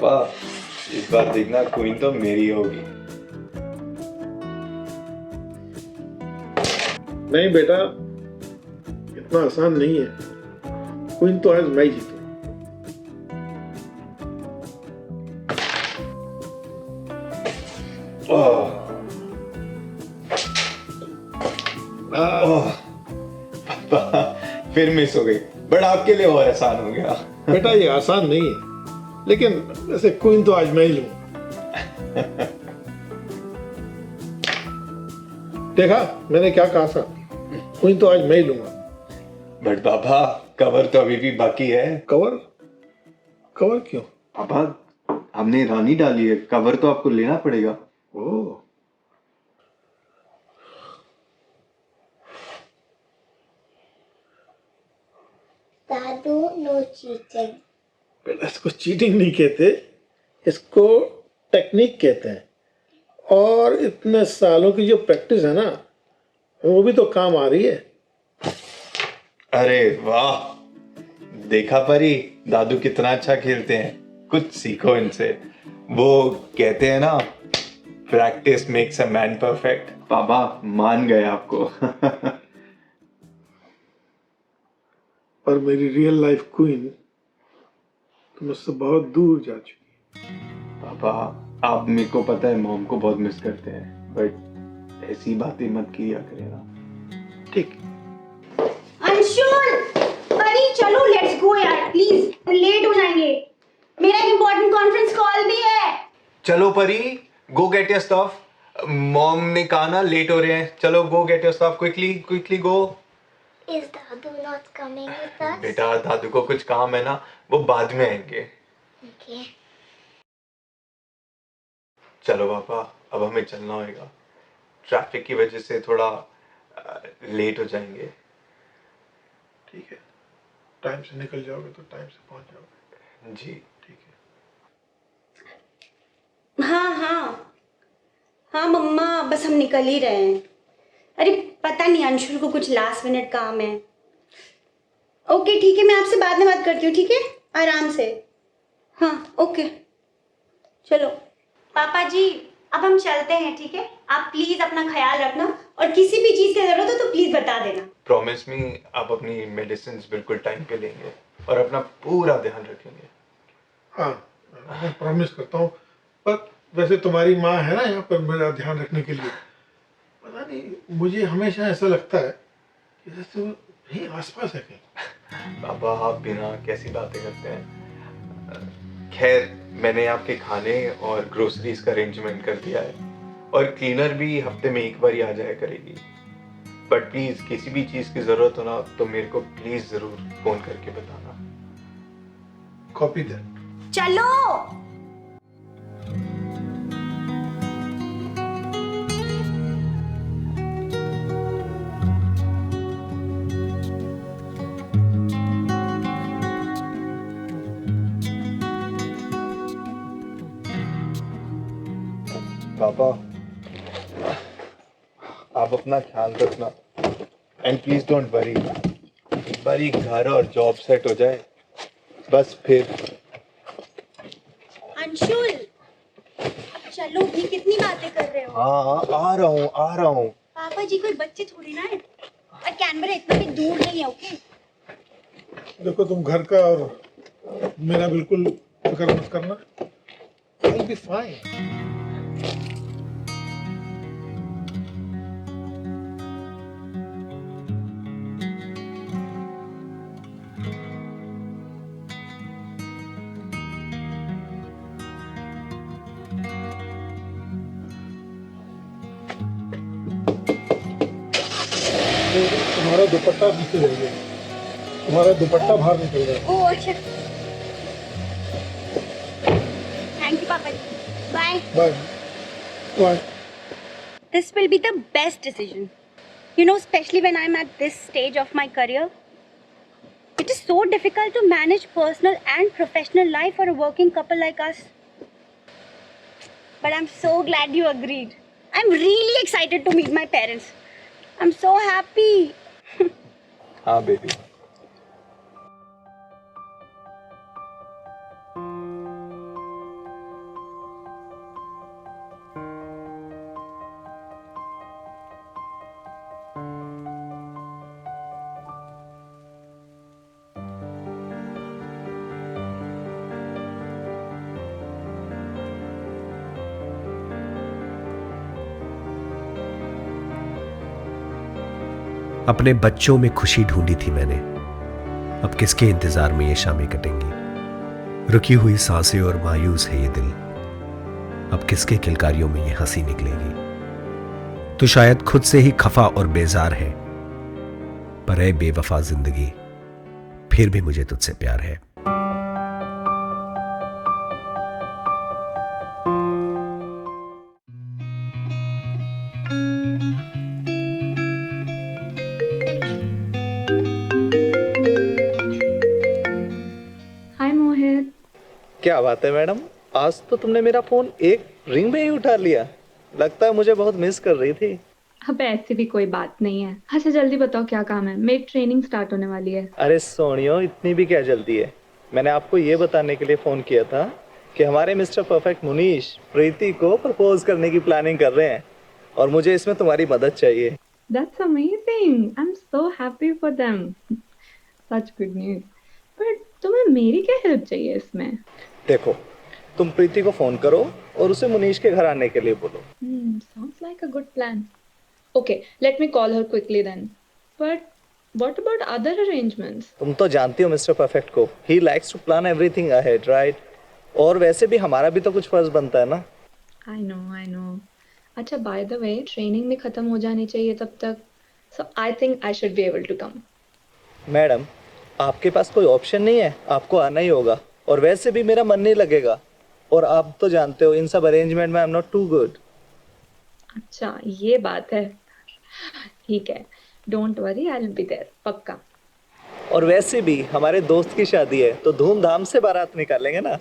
पापा, इस बार देखना क्वीन तो मेरी होगी। नहीं बेटा, इतना आसान नहीं है। क्वीन तो आज मैं ही जीतूं। पापा फिर मिस हो गई, बट आपके लिए और आसान हो गया। बेटा ये आसान नहीं है, लेकिन वैसे क्वीन तो आज मैं ही लूंगा। देखा मैंने क्या कहा था, क्वीन तो आज मैं ही लूंगा। बट पापा कवर तो अभी भी बाकी है। कवर? कवर क्यों? पापा हमने रानी डाली है, कवर तो आपको लेना पड़ेगा। ओह, दादू नो चीटिंग। बेटा इसको चीटिंग नहीं कहते, इसको टेक्निक कहते हैं। और इतने सालों की जो प्रैक्टिस है ना, वो भी तो काम आ रही है। अरे वाह, देखा परी, दादू कितना अच्छा खेलते हैं, कुछ सीखो इनसे। वो कहते हैं ना, practice makes a man perfect. पापा मान गए आपको। पर मेरी रियल लाइफ क्वीन तो मुझसे बहुत दूर जा चुकी है। पापा आप, मेरे को पता है मॉम को बहुत मिस करते हैं, बट ऐसी बातें मत किया करें ना। ठीक। अंशुल, परी चलो लेट्स गो यार प्लीज, लेट हो जाएंगे। मेरा एक इम्पोर्टेंट कॉन्फ्रेंस कॉल भी है। चलो परी, गो गेट योर स्टफ। मॉम ने कहा ना लेट हो रहे हैं, चलो गो get your stuff, quickly quickly go. Is Dadu not coming with us? बेटा दादू को कुछ काम है ना, वो बाद में आएंगे। Okay. चलो पापा, अब हमें चलना होगा, ट्रैफिक की वजह से थोड़ा लेट हो जाएंगे। ठीक है, टाइम से निकल जाओगे तो टाइम से पहुंच जाओगे। जी ठीक है। हाँ हाँ हाँ मम्मा, बस हम निकल ही रहे हैं। अरे पता नहीं अंशुल को कुछ लास्ट मिनट काम है। ओके ठीक है, मैं आपसे बाद में बात करती हूँ, ठीक है, आराम से। हाँ ओके चलो। पापा जी अब हम चलते हैं, ठीक है, आप प्लीज अपना ख्याल रखना और किसी भी चीज की जरूरत हो तो प्लीज बता देना। प्रॉमिस मी, आप अपनी मेडिसिन बिल्कुल टाइम पे लेंगे और अपना पूरा ध्यान रखेंगे। हाँ, मैं प्रॉमिस करता हूँ। पर वैसे तुम्हारी माँ है ना यहाँ पर मेरा ध्यान रखने के लिए। पता नहीं, मुझे हमेशा ऐसा लगता है कि जैसे वो यहीं आसपास है कहीं। पापा आप बिना कैसी बातें करते हैं। खैर मैंने आपके खाने और ग्रोसरीज का अरेंजमेंट कर दिया है, और क्लीनर भी हफ्ते में एक बार ही आ जाया करेगी। बट प्लीज किसी भी चीज की जरूरत हो ना तो मेरे को प्लीज जरूर फोन करके बताना। Copy that. चलो। पापा आप अपना ख्याल रखना, एंड प्लीज डोंट वरी। एक बार ही घर और जॉब सेट हो जाए, बस फिर। अंशुल चलो भी, कितनी बातें कर रहे हो। हाँ आ रहा हूँ। पापा जी कोई बच्चे थोड़ी ना है, और कैनबरा इतना भी दूर नहीं है। ओके देखो तुम घर का और मेरा बिल्कुल फिक्र मत करना। I'll be fine. तुम्हारा दुपट्टा पीछे रह गया, तुम्हारा दुपट्टा बाहर निकल रहा है। ओह अच्छा, थैंक यू पापा जी, bye. Bye bye. This will be the best decision. You know, especially when I'm at this stage of my career. It is so difficult to manage personal and professional life for a working couple like us. But I'm so glad you agreed. I'm really excited to meet my parents. I'm so happy. हाँ baby. अपने बच्चों में खुशी ढूंढी थी मैंने, अब किसके इंतजार में ये शामें कटेंगी। रुकी हुई सांसें और मायूस है ये दिल, अब किसके किलकारियों में ये हंसी निकलेगी। तो शायद खुद से ही खफा और बेजार है, पर ऐ बेवफा जिंदगी, फिर भी मुझे तुझसे प्यार है। हाय मोहित। क्या बात है मैडम, आज तो तुमने मेरा फोन एक रिंग में ही उठा लिया। लगता है मुझे बहुत मिस कर रही थी। अब ऐसी भी कोई बात नहीं है। अच्छा जल्दी बताओ क्या काम है, मेरी ट्रेनिंग स्टार्ट होने वाली है। अरे सोनियो, इतनी भी क्या जल्दी है। मैंने आपको ये बताने के लिए फोन किया था कि हमारे मिस्टर परफेक्ट मुनीश प्रीति को प्रपोज करने की प्लानिंग कर रहे हैं और मुझे इसमें तुम्हारी मदद चाहिए। That's amazing. I'm so happy for them. Such good news. But तुम्हें मेरी क्या हेल्प चाहिए इसमें? देखो, तुम प्रीति को फोन करो और उसे मुनीश के घर आने के लिए बोलो। Sounds like a good plan. Okay, let me call her quickly then. But what about other arrangements? तुम तो जानती हो मिस्टर परफेक्ट को, he likes to plan everything ahead, right? और वैसे भी हमारा भी तो कुछ फर्ज बनता है ना। I know. अच्छा by the way, ट्रेनिंग भी खत्म हो जानी चाहिए तब तक. So I think I should be able to come. Madam, आपके पास कोई ऑप्शन नहीं है, आपको आना ही होगा। और वैसे भी मेरा मन नहीं लगेगा, और आप तो जानते हो इन सब अरेंजमेंट में I am not too good. अच्छा ये बात है, ठीक है, don't worry, I will be there, पक्का। और वैसे भी हमारे दोस्त की शादी है तो धूमधाम से बारात निकालेंगे ना।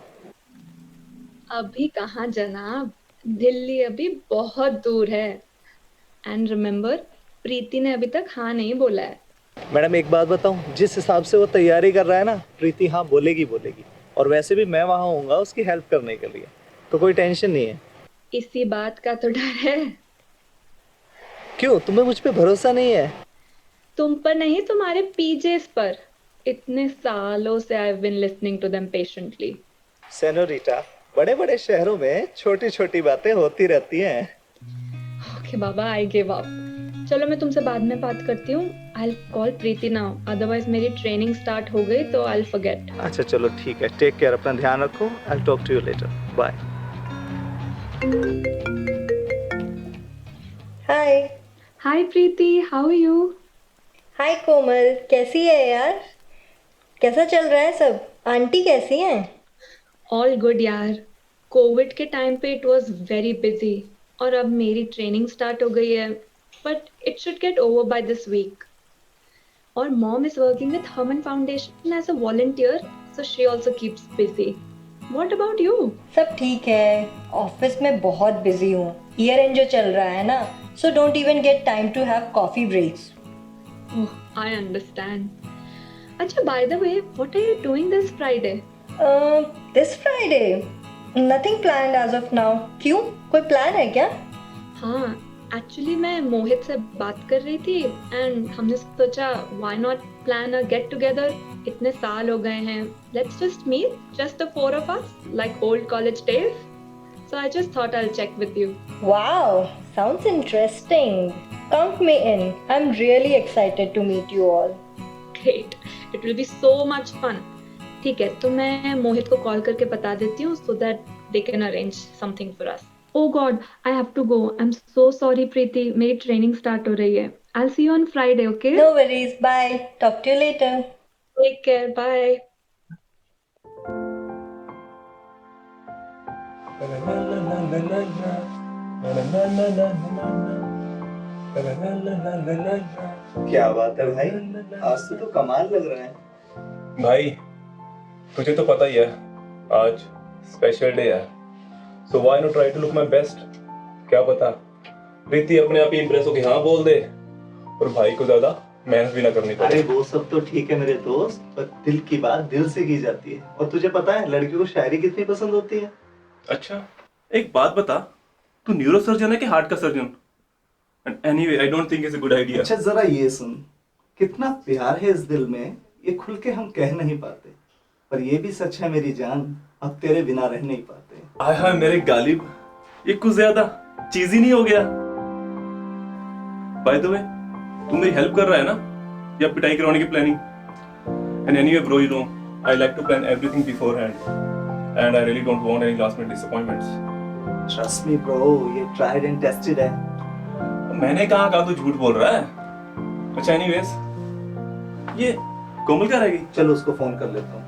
अभी कहाँ जनाब, दिल्ली अभी बहुत दूर है। एंड रिमेम्बर, प्रीति ने अभी तक हाँ नहीं बोला है। मैडम एक बात बताऊं, जिस हिसाब से वो तैयारी कर रहा है ना, प्रीति हाँ बोलेगी। और वैसे भी मैं वहाँ होऊंगा उसकी हेल्प करने के लिए, तो कोई टेंशन नहीं है। इसी बात का तो डर है। क्यों, तुम्हें मुझ पे भरोसा नहीं है? तुम पर नहीं, तुम्हारे पीजेस पर। इतने सालों से I have been listening to them patiently. Senorita, बड़े बड़े शहरों में छोटी छोटी बातें होती रहती हैं। Okay Baba, I give up. चलो मैं तुमसे बाद में बात करती हूँ। I will call Preeti now, otherwise मेरी ट्रेनिंग स्टार्ट हो गई तो आई विल फॉरगेट। अच्छा चलो ठीक है, टेक केयर, अपना ध्यान रखो। I will talk to you later, bye. Hi. Hi Preeti, how are you? Hi Komal, कैसी है यार? कैसा चल रहा है सब? आंटी कैसी हैं? ऑल गुड यार। कोविड के टाइम पे इट वाज वेरी बिजी, और अब मेरी ट्रेनिंग स्टार्ट हो गई है, but it should get over by this week. और mom is working with Harman foundation as a volunteer, so she also keeps busy. What about you? सब ठीक है, ऑफिस में बहुत बिजी हूँ। ईयर एंड जो चल रहा है ना, so don't even get time to have coffee breaks. Oh, I understand. अच्छा by the way, what are you doing this Friday? This Friday nothing planned as of now. क्यों, कोई plan है क्या? हाँ, एक्चुअली मैं मोहित से बात कर रही थी एंड हमने सोचा why not plan a get together. इतने साल हो गए हैं, let's just meet, just the four of us, like old college days. So I just thought I will check with you. Wow, sounds interesting. Count me in. I'm really excited to meet you all. Great, it will be so much fun. ठीक है, तो मैं मोहित को call करके बता देती हूँ so that they can arrange something for us. Oh God, I have to go. I'm so sorry, Preeti. मेरी ट्रेनिंग स्टार्ट हो रही है। I'll see you on Friday, okay? No worries. Bye. Talk to you later. Take care. Bye. क्या बात है भाई, आज तो कमाल लग रहा है। भाई तुझे तो पता ही है आज स्पेशल डे है, so why not try to look my best. क्या पता प्रीति अपने आप ही इंप्रेस होके हाँ बोल दे और भाई को ज्यादा मेहनत भी ना करनी पड़े। अरे वो सब तो ठीक है मेरे दोस्त, पर दिल की बात दिल से की जाती है। और तुझे पता है लड़कियों को शायरी कितनी पसंद होती है। अच्छा एक बात बता, तू न्यूरो सर्जन है कि हार्ट का surgeon? Anyway I don't think it's a good idea. अच्छा जरा ये सुन, कितना प्यार है इस दिल में, ये खुल के हम कह नहीं पाते, पर ये भी सच है मेरी जान, अब तेरे बिना रह नहीं पाते। आय हाय मेरे गालिब, ये कुछ ज्यादा चीजी नहीं हो गया? बाय द वे, तू मेरी हेल्प कर रहा है ना या पिटाई करवाने की planning? And anyway bro, you know I like to plan everything beforehand and I really don't want any last minute disappointments. Trust me bro, ये ट्राइड एंड टेस्टेड है। मैंने कहा तू झूठ बोल रहा है। अच्छा एनीवेज, ये कोमल क्या रहेगी? चलो उसको फोन कर लेता हूँ।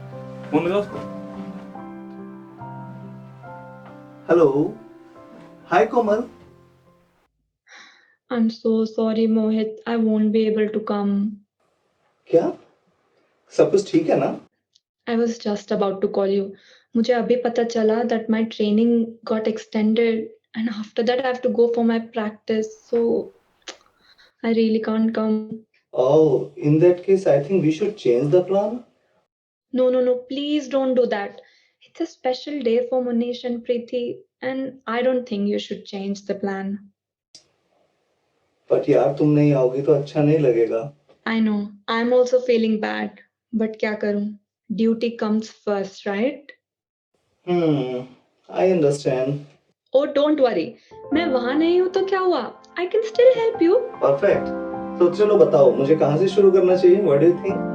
फोन लगा उसको। Hello, hi Komal. I'm so sorry, Mohit. I won't be able to come. क्या सब कुछ ठीक है ना? I was just about to call you. मुझे अभी पता चला that my training got extended and after that I have to go for my practice. So I really can't come. Oh, in that case, I think we should change the plan. No. Please don't do that. It's a special day for Munish and Preeti and I don't think you should change the plan. But यार तुम नहीं आओगी तो अच्छा नहीं लगेगा। I know. I'm also feeling bad. But क्या करूं? Duty comes first, right? I understand. Oh, don't worry. मैं वहां नहीं हूं तो क्या हुआ? I can still help you. Perfect. तो चलो बताओ मुझे कहाँ से शुरू करना चाहिए? What do you think?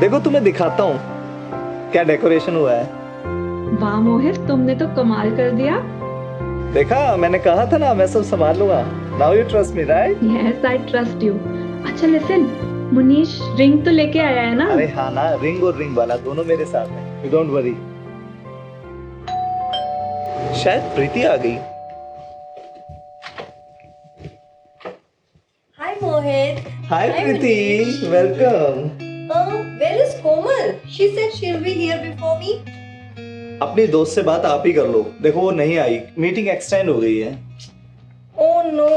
देखो तुम्हें दिखाता हूँ क्या डेकोरेशन हुआ है। वाह मोहित, तुमने तो कमाल कर दिया। देखा, मैंने कहा था ना मैं सब संभाल लूंगा। Now you trust me, right? Yes, I trust you. अच्छा listen, मुनीश रिंग तो लेके आया है ना? अरे हाँ ना, रिंग और रिंग वाला दोनों मेरे साथ हैं। You don't worry. शायद प्रीति आ गई। Hi Mohit. Hi Preeti, welcome. Where is Komal? She said she'll be here before me. अपनी दोस्त से बात आप ही कर लो। देखो वो नहीं आई, मीटिंग एक्सटेंड हो गई है। Oh no,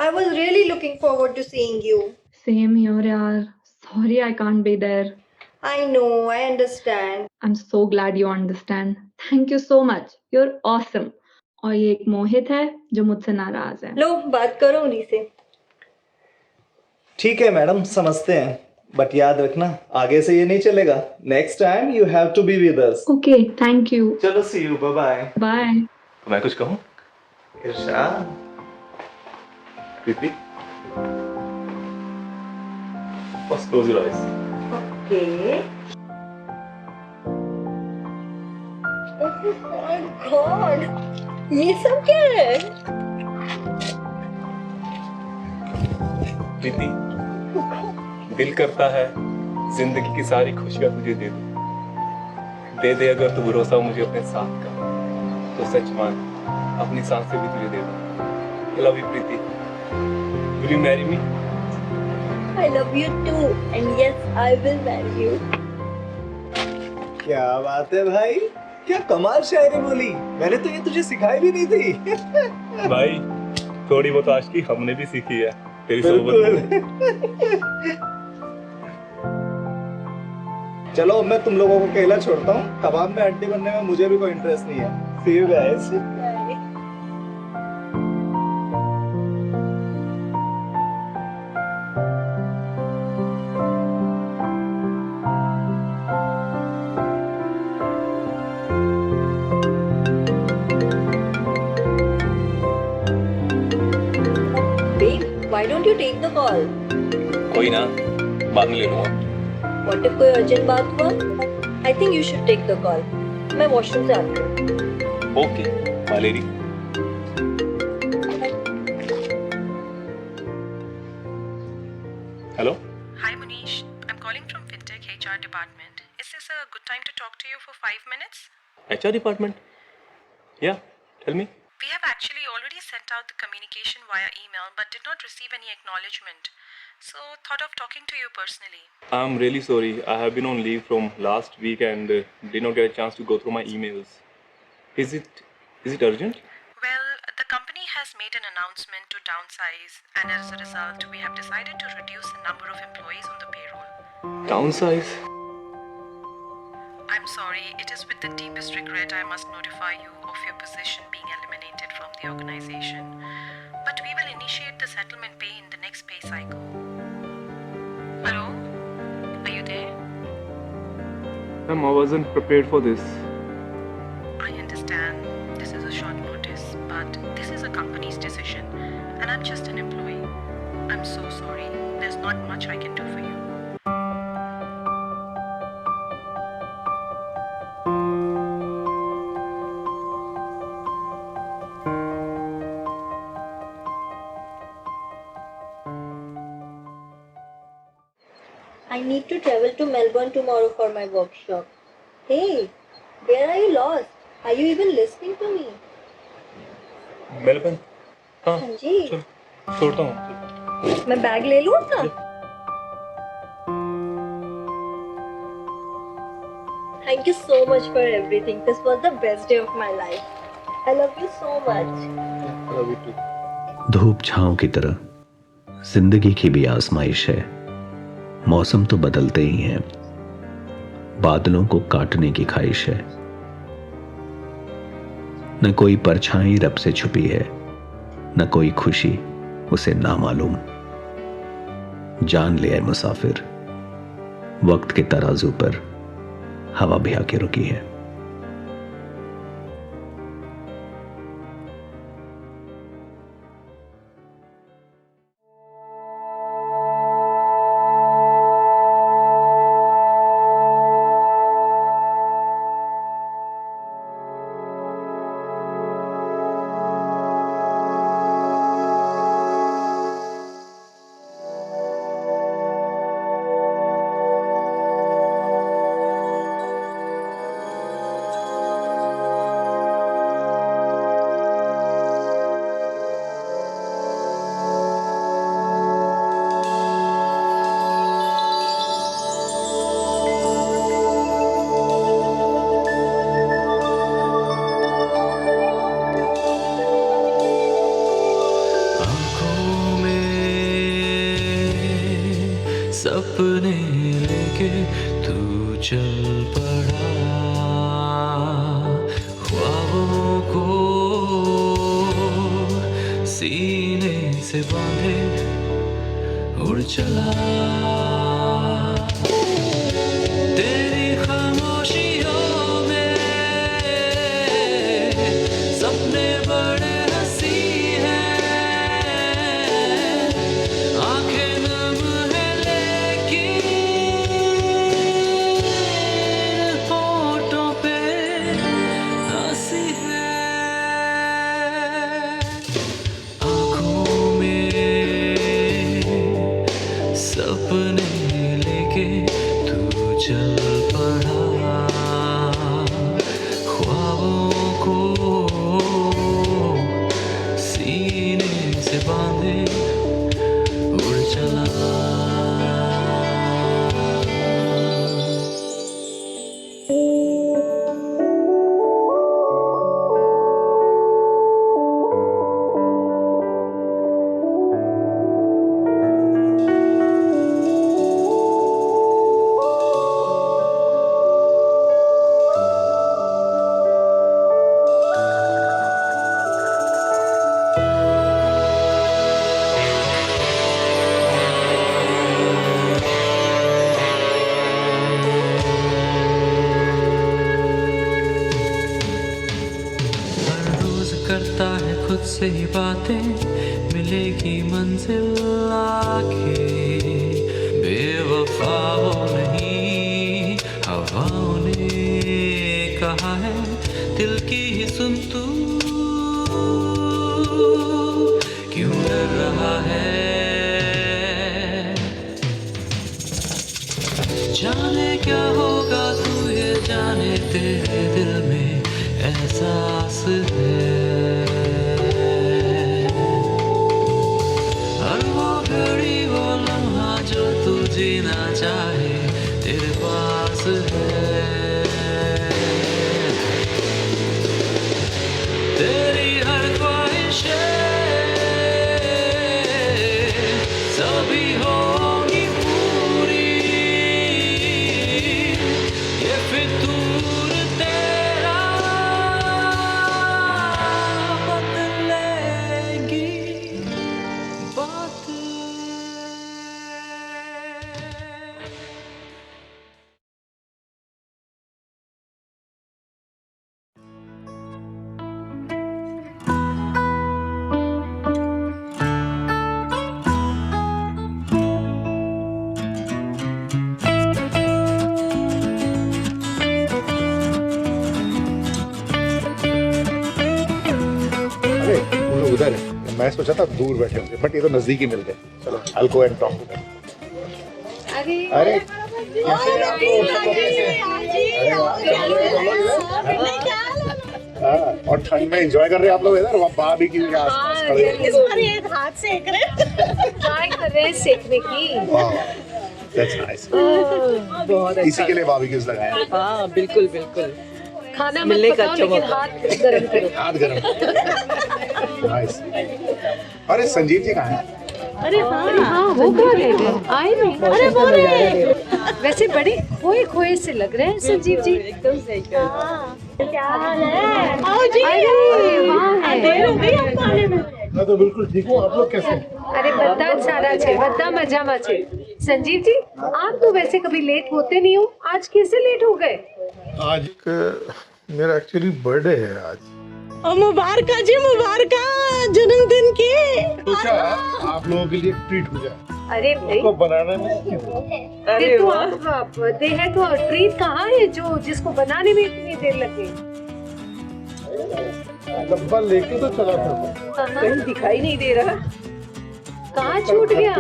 I was really looking forward to seeing you. Same here यार. Sorry I can't be there. I know, I understand. I'm so glad you understand. Thank you so much. You're awesome. और ये एक मोहित है जो मुझसे नाराज है. लो बात करो उन्हीं से। ठीक है मैडम, समझते हैं, बट याद रखना आगे से ये नहीं चलेगा। Next time you have to be with us. Okay, thank you. चलो see you, bye bye. Bye. तो मैं कुछ कहूँ? इरशाद, प्रीति, first close your eyes. Okay. Oh my God, ये सब क्या है? प्रीति, दिल करता है जिंदगी की सारी खुशियां तुझे दे दूं। दे अगर तू भरोसा मुझे अपने साथ का, तो सच मान अपनी सांसें भी तुझे दे दूं। Love you Preeti. Will you marry me? I love you too, and yes, I will marry you. क्या बात है भाई, क्या कमाल शायरी बोली। मैंने तो ये तुझे सिखाई भी नहीं थी। भाई थोड़ी बहुत आशिकी हमने भी सीखी है तेरी सोबत में। चलो मैं तुम लोगों को अकेला छोड़ता हूँ। कबाब में हड्डी बनने में मुझे भी कोई इंटरेस्ट नहीं है। See you guys. Babe, why don't you take the call? कोई ना, बाद में ले लूंगा। What if कोई urgent बात हुआ? I think you should take the call. मैं वॉशरूम से आती हूँ। Okay my lady. Hello. Hi Munish, I'm calling from FinTech HR department. Is this a good time to talk to you for 5 minutes? HR department? Yeah, tell me. We have actually already sent out the communication via email but did not receive any acknowledgement. So thought of talking to you personally. I'm really sorry. I have been on leave from last week and did not get a chance to go through my emails. Is it urgent? Well, the company has made an announcement to downsize and as a result we have decided to reduce the number of employees on the payroll. Downsize? I'm I'm sorry. It is with the deepest regret I must notify you of your position being eliminated from the organization. But we will initiate the settlement pay in the next pay cycle. Hello? Are you there? Ma'am, I wasn't prepared for this. I understand this is a short notice, but this is a company's decision, and I'm just an employee. I'm so sorry. There's not much I can do for you. I need to travel to Melbourne tomorrow for my workshop. Hey, where are you lost? Are you even listening to me? Melbourne? हाँ, हाँ जी। चल, छोड़ता हूँ। मैं bag ले लूँ अपना? Thank you so much for everything. This was the best day of my life. I love you so much. I love you too. धूप छांव की तरह जिंदगी की भी आजमाइश है। मौसम तो बदलते ही हैं, बादलों को काटने की ख्वाहिश है। न कोई परछाई रब से छुपी है, न कोई खुशी उसे नामालूम। जान ले ऐ मुसाफिर, वक्त के तराजू पर हवा भी आके रुकी है। सपने लेके तू चल पड़ा, ख्वाबों को सीने से बांधे उड़ चला। तेरी खामोशियों में सपने बड़े हंसी हैं, आंखें नम है लेकिन होठों पे हंसी है। आँखों में सपने लेके तू चल पड़ा, ख्वाबों को सीने से बांधे उड़ चला। करता है खुद से ही बातें, मिलेगी मंजिल आके। बेवफा हो नहीं हवाओं ने कहा है, दिल की ही सुन तू क्यों डर रहा है। जाने क्या होगा तू ये जाने, तेरे दिल में एहसास है। हर वो घड़ी वो लम्हा जो तू जीना चाहे तेरे पास है। तेरी हर ख्वाहिशें सभी होंगी पूरी, ये फितूर लोग उधर है, मैं सोचा था दूर बैठे होंगे, बट ये तो नजदीक ही मिल गए। चलो I'll go and talk to them. अरे कैसे हैं आप लोग? हाँ, और ठंड में एंजॉय कर रहे हैं आप लोग इधर, वहाँ बारबेक्यू के आसपास खड़े हैं। इस बार एक हाथ सेक रहे ट्राई कर रहे हैं सेकने की। That's nice. बहुत इसी के लिए बारबेक्यूज लगाए हैं। हाँ बिल्कुल बिल्कुल। खाना मत पकाओ लेकिन हाथ गरम करो। हाथ गरम। Nice. अरे संजीव जी कहाँ हैं? अरे हाँ वो कहाँ रहे थे? आए नहीं। अरे वो रहे। वैसे बड़े खोए खोए से लग रहे हैं संजीव जी। एकदम सही कहा। क्या हाल है? आओ जी। देर हो गई आपको आने में। मैं तो बिल्कुल ठीक हूँ, आप लोग कैसे हैं? अरे બધા સારા છે, બધા મજામાં છે। संजीव जी आप तो वैसे कभी लेट होते नहीं हो, आज कैसे लेट हो गए? आज मेरा एक्चुअली बर्थडे है आज। मुबारक जी, मुबारक जन्मदिन की। सोचा आप लोगों के लिए ट्रीट हो जाए, अरे भाई उसको बनाने में अरे तो आप बर्थडे है तो ट्रीट कहाँ है जो जिसको बनाने में इतनी देर लगे? डब्बा लेके तो चला था, कहीं दिखाई नहीं दे रहा, कहाँ छूट गया?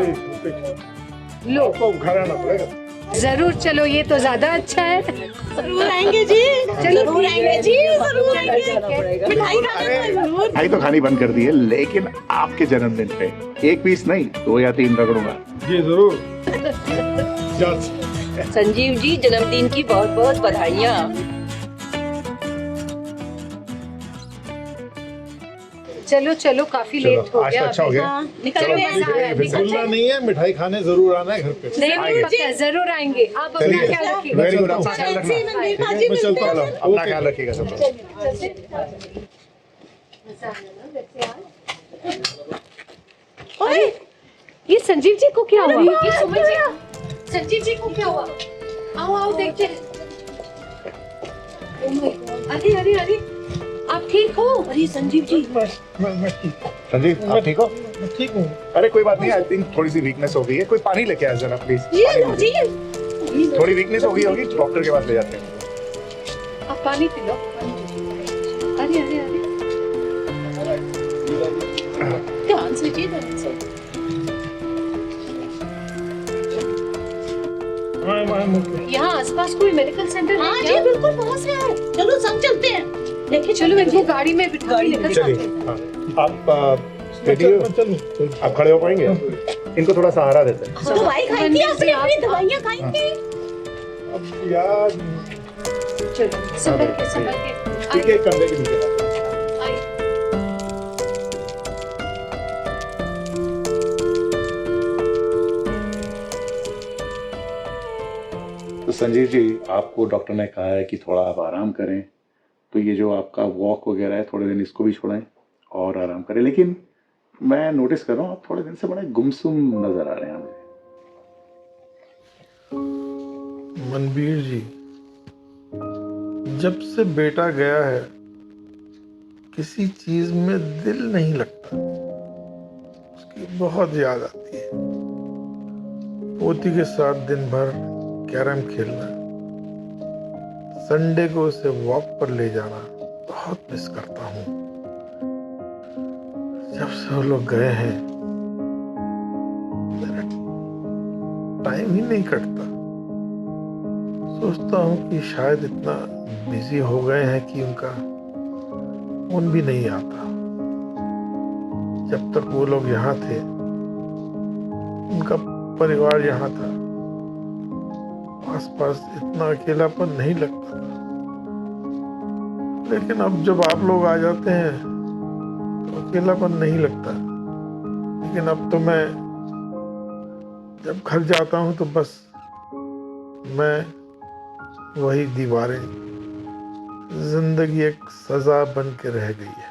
लो तो घर आना पड़ेगा। जरूर, चलो ये तो ज्यादा अच्छा है। जरूर आएंगे जी, जरूर आएंगे जी, जरूर आएंगे। मिठाई खाना जरूर। मिठाई तो खानी बंद कर दी है, लेकिन आपके जन्मदिन पे एक पीस नहीं 2 या 3 रगड़ूंगा। जी जरूर। संजीव जी जन्मदिन की बहुत बहुत बधाइयाँ। चलो चलो काफी लेट हो आज गया। तो अच्छा हो गया। रसगुल्ला नहीं है, मिठाई खाने जरूर आना है घर पे। नहीं पक्का जरूर आएंगे। आप अपना ख्याल रखिएगा। वेरी गुड, अपना ख्याल रखना। मैं चलता हूँ। अपना ख्याल रखिएगा सब लोग। अरे ये संजीव जी को क्या हुआ? ये सुमन जी, संजीव जी को क्या हुआ? आओ आओ देखते हैं। अरे अरे अरे आप ठीक हो? अरे संजीव जी मैं ठीक। संजीव आप ठीक हो? मैं ठीक हूँ। अरे कोई बात नहीं, आई थिंक थोड़ी सी वीकनेस हो गई है। कोई पानी लेके आया जरा प्लीज। थोड़ी वीकनेस हो गई होगी, डॉक्टर के पास ले जाते हैं। आप पानी पी लो। अरे अरे अरे ध्यान से जी, ध्यान से। यहाँ आसपास कोई मेडिकल सेंटर है क्या? बिल्कुल बहुत से हैं। चलो संग चलते हैं। देखिए चलो इनको गाड़ी में बिठा के लेकर जाते हैं। आप स्टेडी हो? आप खड़े हो पाएंगे? इनको थोड़ा सहारा देते हैं। दवाई खाई थी आपने? अपनी दवाइयाँ खाई थी? अब यार चलो संभल के ठीक है, कंधे के नीचे रखो। तो संजीव जी, आपको डॉक्टर ने कहा है कि थोड़ा आप आराम करें, तो ये जो आपका वॉक वगैरह है थोड़े दिन इसको भी छोड़ें और आराम करें। लेकिन मैं नोटिस कर रहा हूँ आप थोड़े दिन से बड़े गुमसुम नजर आ रहे हैं मुझे। मनबीर जी, जब से बेटा गया है किसी चीज में दिल नहीं लगता, उसकी बहुत याद आती है। पोती के साथ दिन भर कैरम खेलना, संडे को उसे वॉक पर ले जाना बहुत मिस करता हूँ। जब से वो लोग गए हैं मेरा टाइम ही नहीं कटता। सोचता हूँ कि शायद इतना बिजी हो गए हैं कि उनका फोन भी नहीं आता। जब तक वो लोग यहाँ थे उनका परिवार यहाँ था, आसपास इतना अकेलापन नहीं लगता था। लेकिन अब जब आप लोग आ जाते हैं तो अकेलापन नहीं लगता। लेकिन अब तो मैं जब घर जाता हूँ तो बस मैं वही दीवारें, जिंदगी एक सजा बन के रह गई है।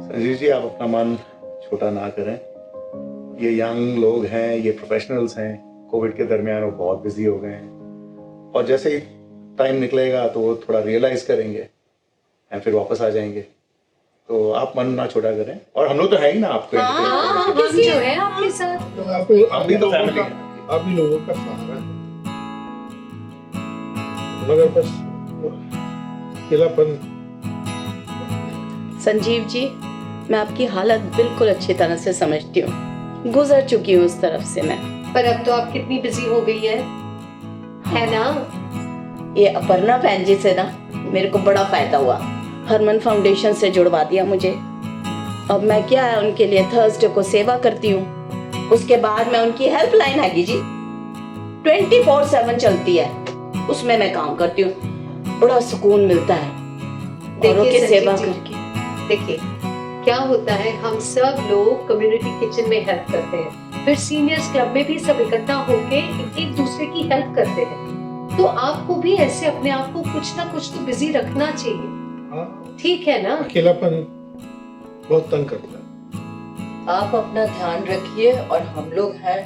संजीव जी, आप अपना मन छोटा ना करें। ये यंग लोग हैं, ये प्रोफेशनल्स हैं, कोविड के दरमियान वो बहुत बिजी हो गए हैं, और जैसे ही टाइम निकलेगा तो वो थोड़ा रियलाइज करेंगे और फिर वापस आ जाएंगे। तो आप मन ना छोटा करें, और हम लोग तो है ही ना आपको। हम जो है आपके साथ, हम भी तो फैमिली हैं। आप ही लोगों का सहारा है, मगर बस अकेलापन। संजीव जी, मैं आपकी हालत बिल्कुल अच्छी तरह से समझती हूँ, गुजर चुकी हूँ उस तरफ से मैं। पर अब तो आप कितनी बिजी हो गई है ना? ये अपर्णा बहन जी से ना मेरे को बड़ा फायदा हुआ। हरमन फाउंडेशन से जुड़वा दिया मुझे। अब मैं क्या है उनके लिए थर्सडे को सेवा करती हूँ। उसके बाद मैं उनकी हेल्पलाइन है जी 24/7 चलती है, उसमें मैं काम करती हूँ। बड़ा सुकून मिलता है औरों की सेवा करके। देखिए क्या होता है, हम सब लोग कम्युनिटी किचन में हेल्प करते हैं, फिर सीनियर्स क्लब में भी सब इकट्ठा होके एक दूसरे की हेल्प करते हैं। तो आपको भी ऐसे अपने आप को कुछ ना कुछ तो बिजी रखना चाहिए, ठीक है ना? अकेलापन बहुत तंग करता है। आप अपना ध्यान रखिए और हम लोग हैं,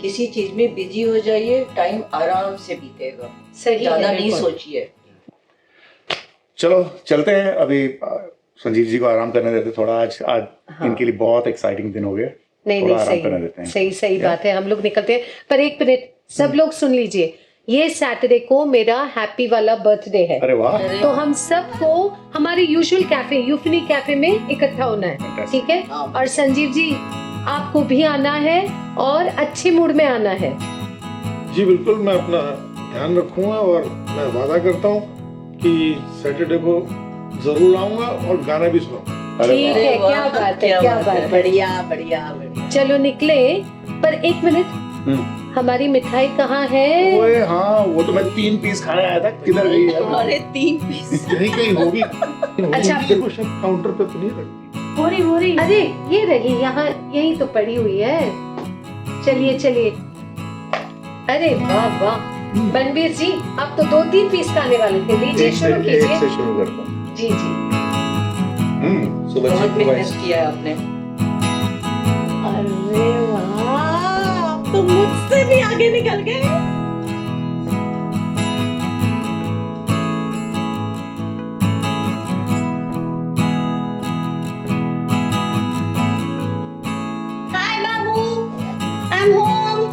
किसी चीज में बिजी हो जाइए, टाइम आराम से बीतेगा। सही ज्यादा है, नहीं बिल्कुल। सोचिए। चलो चलते हैं अभी। संजीव जी को आराम करने देते थोड़ा। आज इनके लिए बहुत एक्साइटिंग दिन हो गए। नहीं थोड़ा नहीं, आराम करने देते हैं। सही बात है, हम लोग निकलते हैं। पर एक मिनट, सब लोग सुन लीजिए, ये सैटरडे को मेरा हैप्पी वाला बर्थडे है। अरे वाह। तो हम सबको हमारे यूजुअल कैफे यूफनी कैफे में इकट्ठा होना है, ठीक है? और संजीव जी आपको भी आना है और अच्छे मूड में आना है। जी बिल्कुल, मैं अपना ध्यान रखूंगा और मैं वादा करता हूँ कि सैटरडे को जरूर आऊंगा और गाना भी सुनाऊंगा। ठीक है, क्या बात है, क्या बात है। बढ़िया बढ़िया बढ़िया। चलो निकले, पर एक मिनट, हमारी मिठाई कहाँ है? ओए हाँ, वो तो मैं 3 पीस खाने आया था, किधर गई है? अरे 3 पीस यहीं कहीं होगी। अच्छा। देखो शायद काउंटर पे तो नहीं रखती। हो रही, अरे ये रही, यहाँ यहीं तो पड़ी हुई है। चलिए। अरे वाह वाह, बनबीर जी आप तो 2-3 पीस खाने वाले थे, लीजिए शुरू एक कीजिए। से शुरू करता हूँ। जी सुबह बहुत चिकू मेहनत राइस। किया है आपने। अरे वाह, आप तो मुझसे भी आगे निकल गए। Hi, Babu. I'm home.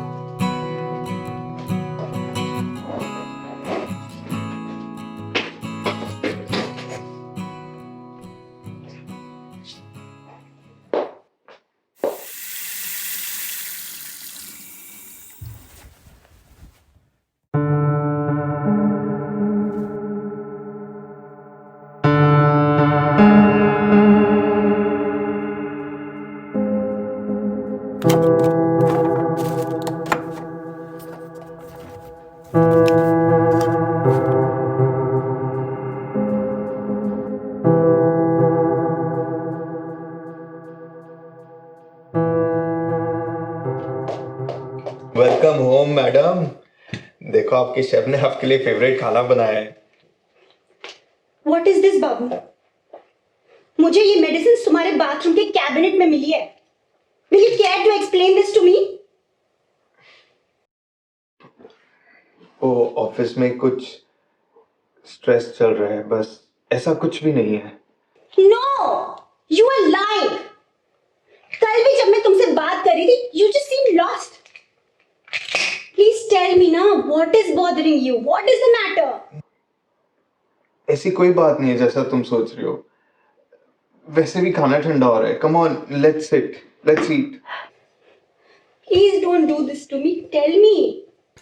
Welcome home madam. देखो आपके शेफ ने आपके लिए फेवरेट खाना बनाया है। What is this, बाबू? मुझे ये मेडिसिन तुम्हारे बाथरूम के कैबिनेट में मिली है। Will you care to explain this to me? वो ऑफिस में कुछ स्ट्रेस चल रहा है, बस ऐसा कुछ भी नहीं है। No, you are lying. कल भी जब मैं तुमसे बात कर रही थी, you just seemed lost. Please tell me now, what is bothering you? What is the matter? ऐसी कोई बात नहीं है जैसा तुम सोच रही हो। वैसे भी खाना ठंडा हो रहा है। Come on, let's sit, let's eat. Please don't do this to me. Tell me,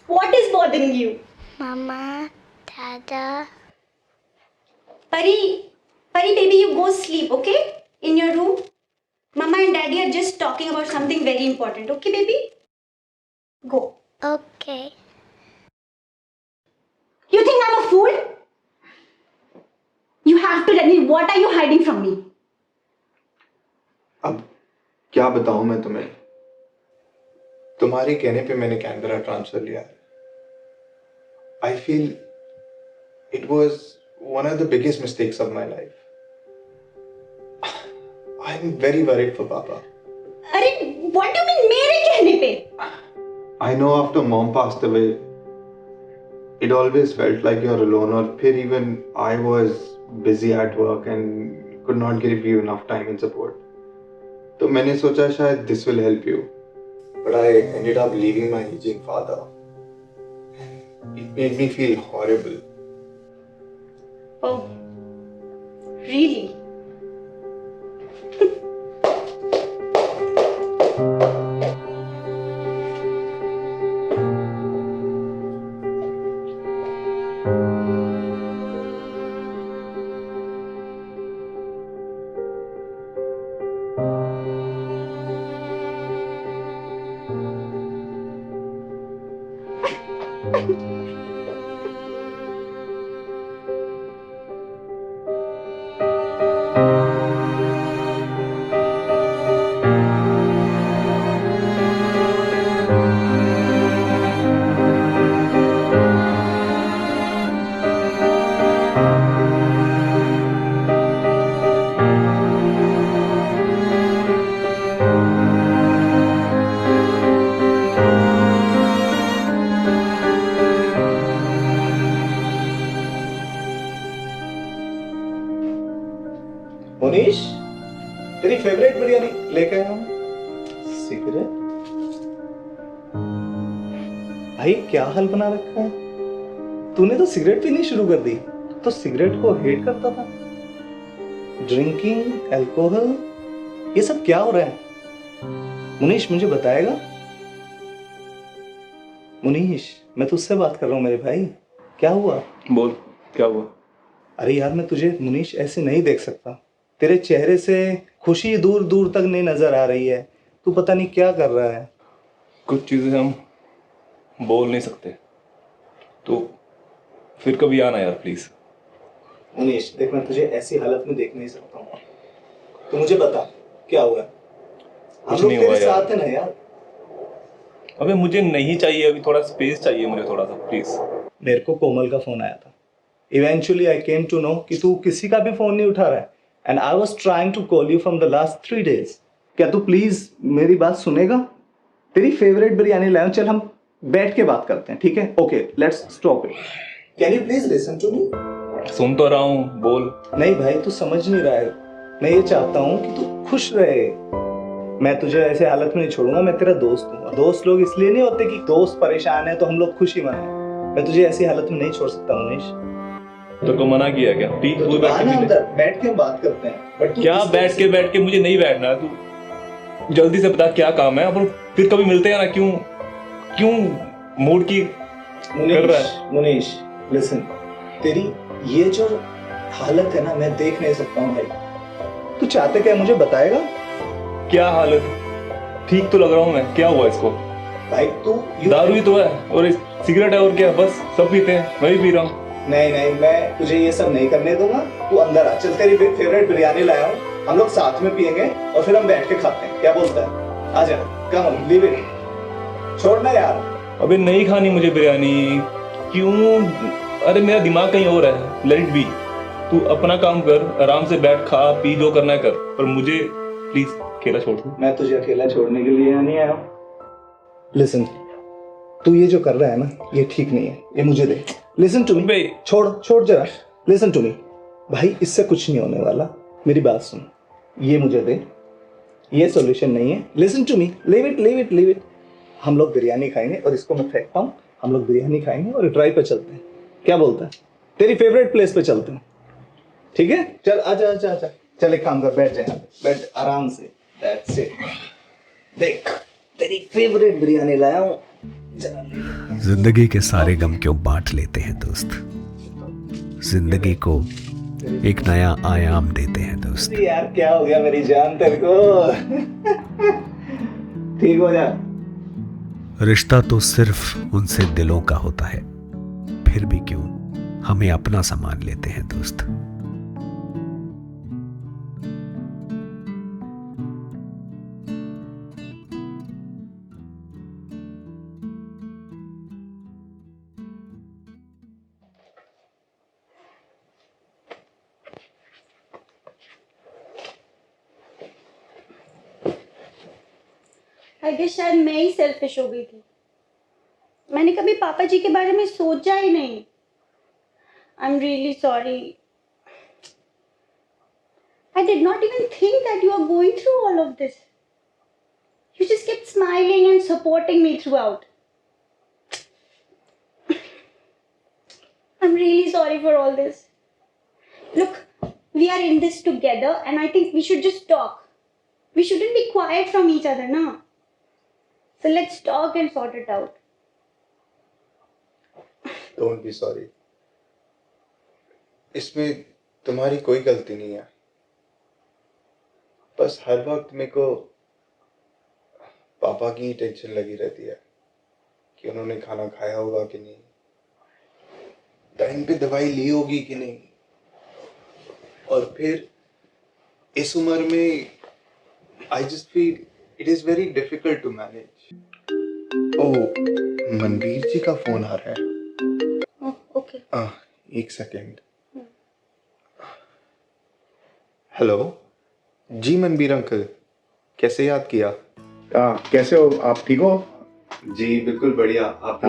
what is bothering you? Mama, Dada. Pari, baby, you go sleep, okay? In your room. Mama and Daddy are just talking about something very important, okay, baby? Go. Okay. You think I'm a fool? You have to tell me, what are you hiding from me? अब क्या बताऊं मैं तुम्हें? तुम्हारे कहने पे मैंने Canberra transfer लिया है। I feel it was one of the biggest mistakes of my life. I'm very worried for Papa. अरे, what do you mean मेरे कहने पे? I know after mom passed away, it always felt like you're alone, or फिर even I was busy at work and could not give you enough time and support. तो मैंने सोचा शायद this will help you, but I ended up leaving my aging father. It made me feel horrible. Oh, really? Favourite biryani लेके आया हूँ। Cigarette? भाई क्या हाल बना रखा है, तूने तो सिगरेट पीनी शुरू कर दी। तो सिगरेट को हेट करता था। ड्रिंकिंग, अल्कोहल, ये सब क्या हो रहा है? मुनीश मुझे बताएगा? मुनीश मैं तुझसे बात कर रहा हूँ मेरे भाई, क्या हुआ? बोल क्या हुआ? अरे यार मैं तुझे मुनीश ऐसे नहीं देख सकता। तेरे चेहरे से खुशी दूर दूर तक नहीं नजर आ रही है। तू पता नहीं क्या कर रहा है। कुछ चीजें हम बोल नहीं सकते, तो फिर कभी आना यार प्लीज। मुनीश देख मैं तुझे ऐसी हालत में देख नहीं सकता हूँ। तो मुझे बता क्या हुआ? हम लोग तेरे साथ हैं ना यार। अबे मुझे नहीं चाहिए अभी, थोड़ा स्पेस चाहिए मुझे थोड़ा सा प्लीज। मेरे को कोमल का फोन आया था। Eventually I came to know कि तू किसी का भी फोन नहीं उठा रहा है, and I was trying to call you from the last 3 days। क्या तू प्लीज मेरी बात सुनेगा? तेरी फेवरेट बिरयानी लाया हूं, चल हम बैठ के बात करते हैं, ठीक है? Okay let's stop it. Can you please listen to me? सुन तो रहा हूँ, बोल। नहीं भाई तू समझ नहीं रहा है। मैं ये चाहता हूँ कि तू खुश रहे। मैं तुझे ऐसे हालत में नहीं छोड़ूंगा, मैं तेरा दोस्त हूँ। दोस्त लोग इसलिए नहीं होते कि दोस्त परेशान है तो हम लोग खुशी मनाएं। मैं तुझे ऐसी हालत में नहीं छोड़ सकता मुनीश। तो को मना किया क्या? प्लीज तो बैठ के बात करते हैं। बट क्या बैठ के मुझे नहीं बैठना है। तू जल्दी से बता क्या काम है, अपन फिर कभी मिलते हैं ना। क्यों मूड की कर रहा है? मुनीश लिसन, तेरी ये जो हालत है ना मैं देख नहीं सकता हूँ भाई। तू चाहते क्या मुझे बताएगा? क्या हालत? ठीक तो लग रहा हूँ मैं। क्या हुआ इसको? भाई तू दारू ही तो है और सिगरेट है और क्या, बस सब पीते हैं, मैं भी पी रहा हूँ। नहीं मैं तुझे ये सब नहीं करने दूंगा। तू अंदर आ, चल तेरी फेवरेट बिरयानी लाया हूँ, हम लोग साथ में पियेंगे और फिर हम बैठ के खाते हैं। क्या बोलता है? आजा, कम ऑन, लीव इट, छोड़ना यार। अबे नहीं खानी मुझे बिरयानी। क्यों? अरे मेरा दिमाग कहीं और है। Let it be. तू अपना काम कर, आराम से बैठ, खा पी, जो करना है कर, पर मुझे प्लीज अकेला छोड़ दो। मैं तुझे अकेला छोड़ने के लिए यहाँ नहीं आया हूँ। लिसन, तू ये जो कर रहा है ना ये ठीक नहीं है, ये मुझे दे। लिसन टू मी, छोड़ जरा। लिसन टू मी भाई, इससे कुछ नहीं होने वाला, मेरी बात सुन। ये मुझे दे, ये सॉल्यूशन नहीं है। Listen to me, leave it. हम लोग बिरयानी खाएंगे और इसको मैं फेंकता हूँ। हम लोग बिरयानी खाएंगे और ड्राइव पे चलते हैं। क्या बोलता है? तेरी फेवरेट प्लेस पे चलते हैं, ठीक है? चल आजा। चल एक काम कर, बैठ जा, बैठ आराम से। That's it. देख तेरी फेवरेट बिरयानी लाया हूँ। जिंदगी के सारे गम क्यों बांट लेते हैं दोस्त, जिंदगी को एक नया आयाम देते हैं दोस्त। यार क्या हो गया मेरी जान तेरे को? ठीक हो जा। रिश्ता तो सिर्फ उनसे दिलों का होता है, फिर भी क्यों हमें अपना सामान लेते हैं दोस्त। आई गेस शायद मैं ही सेल्फिश हो गई थी। मैंने कभी पापा जी के बारे में सोचा ही नहीं। I am really sorry. I did not even think that you are going through all of this. You just kept smiling and supporting me throughout. I'm really sorry for all this. Look, we are in this together and I think we should just talk. We shouldn't be quiet from each other, na? So let's talk and sort it out. Don't be sorry. इसमें तुम्हारी कोई गलती नहीं है। बस हर वक्त मेरे को पापा की टेंशन लगी रहती है कि उन्होंने खाना खाया होगा कि नहीं, टाइम पे दवाई ली होगी कि नहीं, और फिर इस उम्र में I just feel it is very difficult to manage. Oh, Manveer ji का फोन आ रहा है। ओके। एक सेकेंड। हेलो जी मनवीर अंकल, कैसे याद किया? कैसे हो आप? ठीक हो? जी बिल्कुल बढ़िया। आप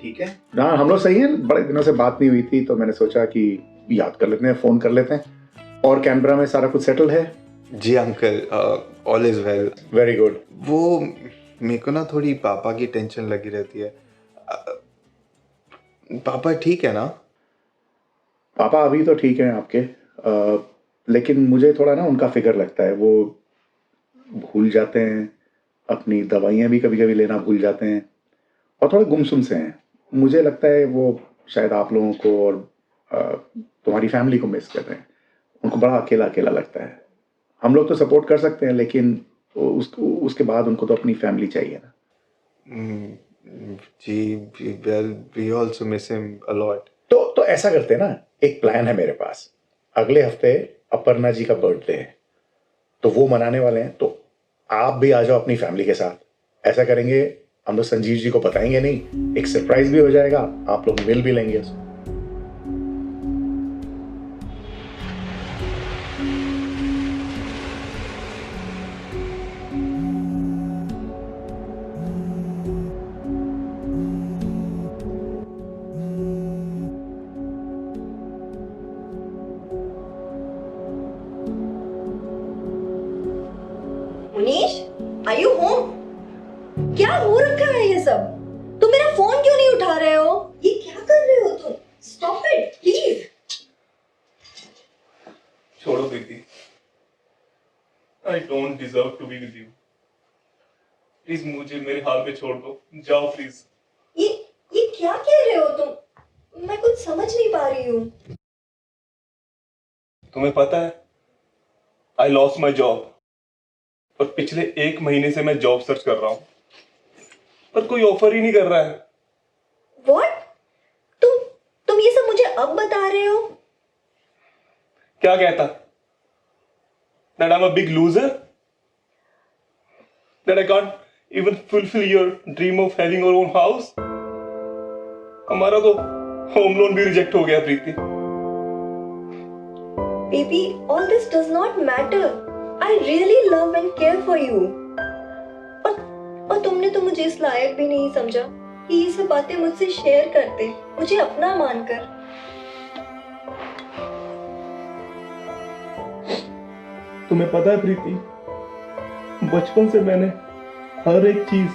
ठीक है? हाँ हम लोग सही हैं। बड़े दिनों से बात नहीं हुई थी तो मैंने सोचा कि याद कर लेते हैं, फोन कर लेते हैं। और कैनबरा में सारा कुछ सेटल है? जी uncle, all is well. Very good. वो मेरे को ना थोड़ी पापा की टेंशन लगी रहती है। पापा ठीक है ना? पापा अभी तो ठीक हैं आपके, लेकिन मुझे थोड़ा ना उनका फिक्र लगता है। वो भूल जाते हैं, अपनी दवाइयाँ भी कभी कभी लेना भूल जाते हैं और थोड़े गुमसुम से हैं। मुझे लगता है वो शायद आप लोगों को और तुम्हारी फैमिली को मिस कर रहे हैं। उनको बड़ा अकेला अकेला लगता है। हम लोग तो सपोर्ट कर सकते हैं, लेकिन उसके बाद उनको तो अपनी फैमिली चाहिए ना। जी, well we also miss him a lot. तो ऐसा करते हैं ना, एक प्लान है मेरे पास। अगले हफ्ते अपर्णा जी का बर्थडे है, तो वो मनाने वाले हैं, तो आप भी आ जाओ अपनी फैमिली के साथ। ऐसा करेंगे, हम लोग संजीव जी को बताएंगे नहीं, एक सरप्राइज भी हो जाएगा, आप लोग मिल भी लेंगे उसको। Munish, are you home? क्या हो रखा है ये सब? तुम मेरा फोन क्यों नहीं उठा रहे हो? ये क्या कर रहे हो तुम? Stop it please. छोड़ो Preeti, I don't deserve to be with you. Please मुझे मेरे हाल में छोड़ दो, जाओ प्लीज। ये क्या कह रहे हो तुम? मैं कुछ समझ नहीं पा रही हूँ। तुम्हें पता है, आई लॉस्ट माई जॉब और पिछले 1 महीने से मैं जॉब सर्च कर रहा हूं, पर कोई ऑफर ही नहीं कर रहा है। What? तुम ये सब मुझे अब बता रहे हो? क्या कहता? That I'm a big loser? That I can't even fulfill your dream of having your own house? हमारा तो होम लोन भी रिजेक्ट हो गया प्रीति। Baby, all this does not matter. I really love and care for you. और तुमने तो मुझे इस लायक भी नहीं समझा कि ये सब बातें मुझसे शेयर करते, मुझे अपना मानकर। तुम्हें पता है प्रीति, बचपन से मैंने हर एक चीज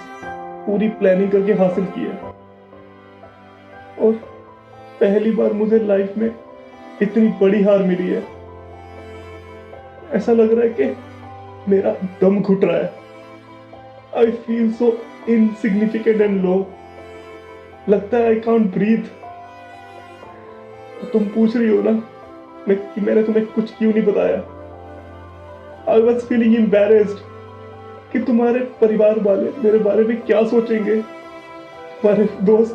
पूरी प्लानिंग करके हासिल की है, और पहली बार मुझे लाइफ में इतनी बड़ी हार मिली है। ऐसा लग रहा है कि मेरा दम घुट रहा है। I feel so insignificant and low. लगता है आई कांट ब्रीथ। तुम पूछ रही हो ना कि मैंने तुम्हें कुछ क्यों नहीं बताया। आई वॉज फीलिंग एम्बैरेस्ड कि तुम्हारे परिवार वाले मेरे बारे में क्या सोचेंगे। तुम्हारे दोस्त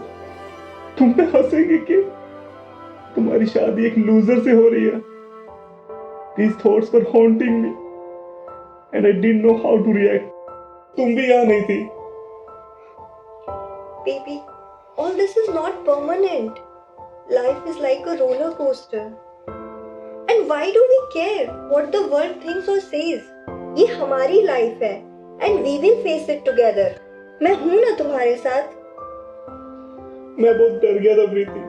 तुम पे हंसेंगे कि तुम्हारी शादी एक लूजर से हो रही है। These thoughts were haunting me and I didn't know how to react. तुम भी यहाँ नहीं थी। Baby, all this is not permanent. Life is like a roller coaster. And why do we care what the world thinks or says? ये हमारी life है and we will face it together. मैं हूँ ना तुम्हारे साथ। मैं बहुत डर गया था प्रीति।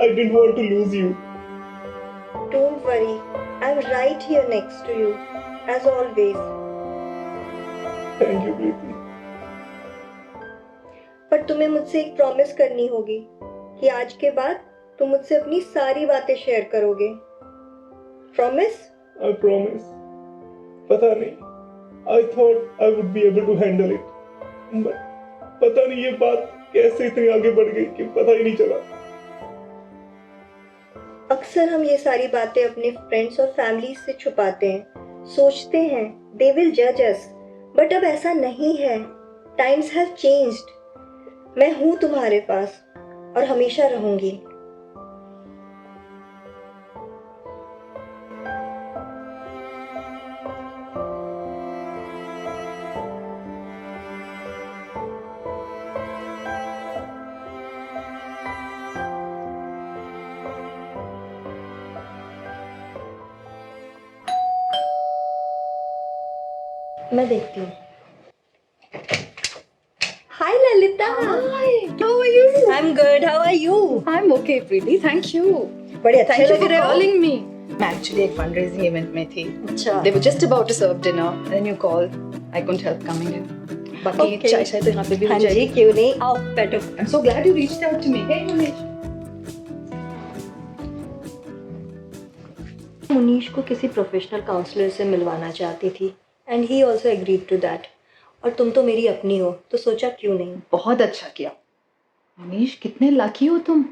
I didn't want to lose you. Don't worry, I'm right here next to you, as always. Thank you, प्रीति। पर तुम्हें मुझसे एक प्रॉमिस करनी होगी कि आज के बाद तुम मुझसे अपनी सारी बातें शेयर करोगे। प्रॉमिस? I promise. पता नहीं, I thought I would be able to handle it, but पता नहीं ये बात कैसे इतनी आगे बढ़ गई कि पता ही नहीं चला। अक्सर हम ये सारी बातें अपने फ्रेंड्स और फैमिली से छुपाते हैं, सोचते हैं दे विल जज अस, बट अब ऐसा नहीं है। Times have changed. मैं हूँ तुम्हारे पास और हमेशा रहूंगी। मैं देखती हूँ। Hi Lalita. Hi. How are you? I'm good. How are you? I'm okay, Preeti. Thank you. बड़े अच्छे Thank you लग for रहे हो। calling me. मैं एक्चुअली एक फंड रेजिंग इवेंट में थी. अच्छा. They were just about to serve dinner and then you called. I couldn't help coming in. बाकी Okay. चाय शायद तो यहाँ पे भी हो हाँ जी, जाएगी. क्यों नहीं, आओ बैठो. I'm so glad you reached out to me. Hey Muneesh. Munish को किसी प्रोफेशनल काउंसलर से मिलवाना चाहती थी and he also agreed to that. और तुम तो मेरी अपनी हो तो सोचा क्यों नहीं. बहुत अच्छा किया. मुनीश कितने लकी हो तुम.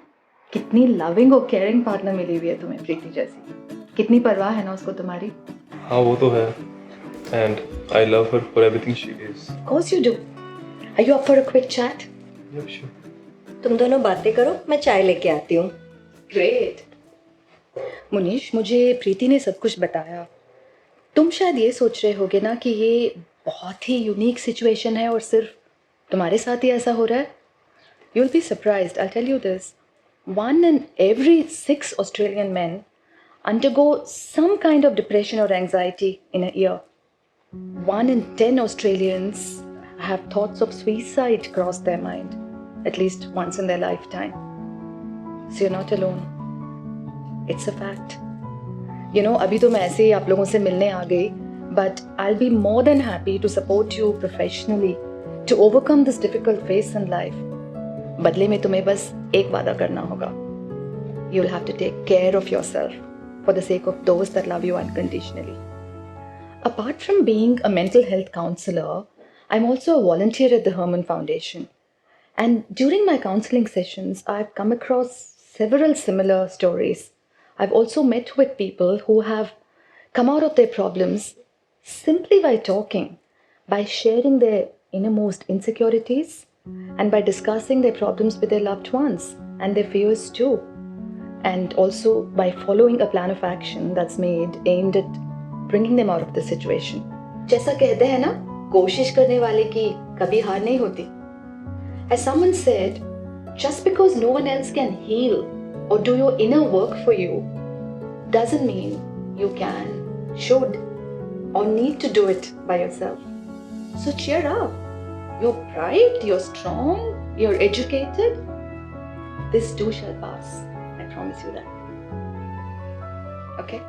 कितनी लविंग और केयरिंग पार्टनर मिली हुई है तुम्हें प्रीति जैसी. कितनी परवाह है ना उसको तुम्हारी. हाँ वो तो है. And I love her for everything she is. Of course you do. Are you up for a quick chat? Yeah, sure. तुम दोनों बातें करो, मैं चाय लेके आती हूँ. Great. मुनीश, मुझे प्रीति ने सब कुछ बताया. तुम शायद ये सोच रहे होगे ना कि ये बहुत ही यूनिक सिचुएशन है और सिर्फ तुम्हारे साथ ही ऐसा हो रहा है. You'll be surprised. I'll tell you this. 1 in every 6 Australian men undergo some kind of depression or anxiety in a year. 1 in 10 Australians have thoughts of suicide cross their mind at least once in their lifetime. So you're not alone. It's a fact. You know, अभी तो मैं ऐसे ही आप लोगों से मिलने आ गई, but I'll be more than happy to support you professionally to overcome this difficult phase in life. बदले में तुम्हें बस एक वादा करना होगा. You'll have to take care of yourself for the sake of those that love you unconditionally. Apart from being a mental health counselor, I'm also a volunteer at the Herman Foundation. And during my counseling sessions, I've come across several similar stories. I've also met with people who have come out of their problems simply by talking, by sharing their innermost insecurities, and by discussing their problems with their loved ones and their fears too. And also by following a plan of action that's made aimed at bringing them out of the situation. जैसा कहते हैं ना, कोशिश करने वाले की कभी हार नहीं होती. As someone said, just because no one else can heal or do your inner work for you doesn't mean you can, should, or need to do it by yourself. So cheer up. You're bright, you're strong, you're educated. This too shall pass. I promise you that. Okay?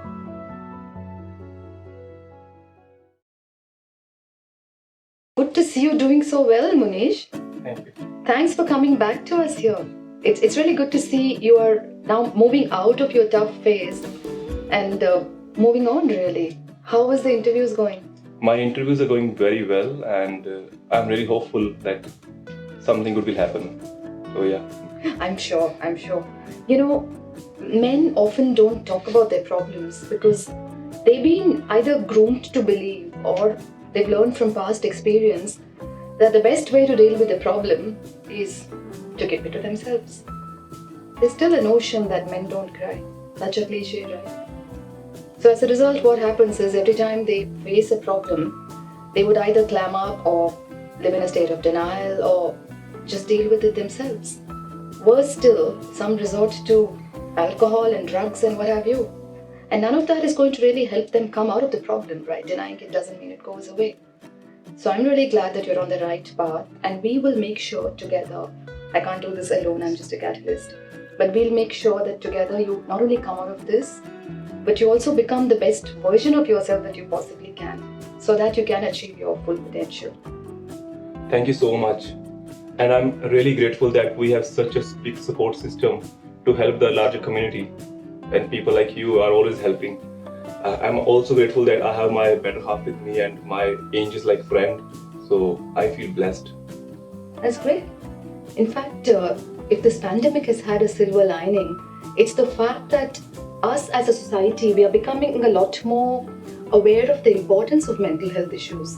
Good to see you doing so well, Muneesh. Thank you. Thanks for coming back to us here. It's really good to see you are now moving out of your tough phase and moving on really. How was the interviews going? My interviews are going very well, and I'm really hopeful that something good will happen. So yeah. I'm sure. You know, men often don't talk about their problems because they've been either groomed to believe or they've learned from past experience that the best way to deal with a problem is to keep it to themselves. There's still a notion that men don't cry. Such a cliche, right? So as a result, what happens is every time they face a problem, they would either clam up or live in a state of denial or just deal with it themselves. Worse still, some resort to alcohol and drugs and what have you. And none of that is going to really help them come out of the problem, right? Denying it doesn't mean it goes away. So I'm really glad that you're on the right path, and we will make sure together, I can't do this alone, I'm just a catalyst, but we'll make sure that together you not only come out of this, but you also become the best version of yourself that you possibly can, so that you can achieve your full potential. Thank you so much. And I'm really grateful that we have such a big support system to help the larger community, and people like you are always helping. I'm also grateful that I have my better half with me and my angels like friend, so I feel blessed. That's great. In fact, if this pandemic has had a silver lining, it's the fact that us as a society, we are becoming a lot more aware of the importance of mental health issues.